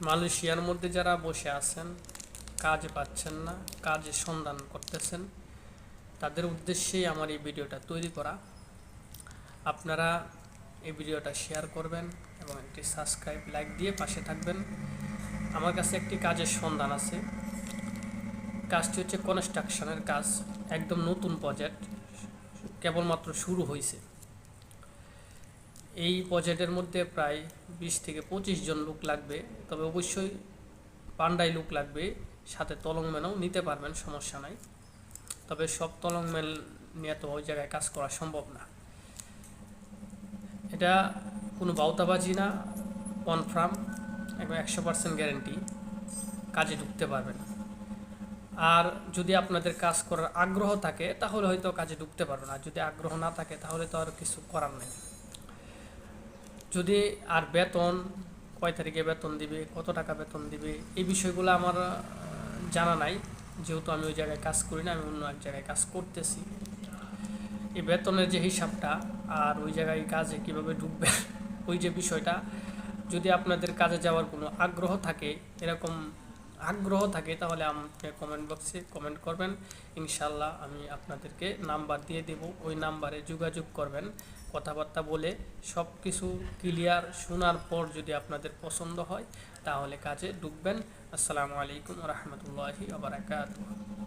মালয়েশিয়ার মধ্যে যারা বসে আছেন, কাজ পাচ্ছেন না, কাজের সন্ধান করতেছেন, তাদের উদ্দেশ্যেই আমার এই ভিডিওটা তৈরি করা। আপনারা এই ভিডিওটা শেয়ার করবেন এবং একটি সাবস্ক্রাইব, লাইক দিয়ে পাশে থাকবেন। আমার কাছে একটি কাজের সন্ধান আছে। কাজটি হচ্ছে কনস্ট্রাকশনের কাজ, একদম নতুন প্রজেক্ট, কেবলমাত্র শুরু হয়েছে। এই প্রজেক্টের মধ্যে প্রায় 20 থেকে 25 জন লোক লাগবে, তবে অবশ্যই পান্ডাই লোক লাগবে, সাথে তলংম্যানও নিতে পারবেন, সমস্যা নাই। তবে সব তলংম্যান নিয়ে তো ওই জায়গায় কাজ করা সম্ভব না। এটা কোনো বাউতাবাজি না, কনফার্ম এবং 100% গ্যারেন্টি কাজে ঢুকতে পারবেন। আর যদি আপনাদের কাজ করার আগ্রহ থাকে তাহলে হয়তো কাজে ঢুকতে পারবেন, আর যদি আগ্রহ না থাকে তাহলে তো আর কিছু করার নেই। যদি আর বেতন, কয় তারিখে বেতন দিবে, কত টাকা বেতন দিবে, এই বিষয়গুলো আমার জানা নাই, যেহেতু আমি ওই জায়গায় কাজ করি না, আমি অন্য এক জায়গায় কাজ করতেছি। এই বেতনের যে হিসাবটা আর ওই জায়গায় কাজে কিভাবে ঢুকবে ওই যে বিষয়টা, যদি আপনাদের কাজে যাওয়ার কোনো আগ্রহ থাকে, এরকম আগ্রহ থাকে, তাহলে আমাকে কমেন্ট বক্সে কমেন্ট করবেন। ইনশাল্লাহ আমি আপনাদেরকে নাম্বার দিয়ে দেব, ওই নাম্বারে যোগাযোগ করবেন। কথাবার্তা বলে সব কিছু ক্লিয়ার শোনার পর যদি আপনাদের পছন্দ হয় তাহলে কাজে ঢুকবেন। আসসালামু আলাইকুম ওয়া রাহমাতুল্লাহি ওয়া বারাকাতুহু।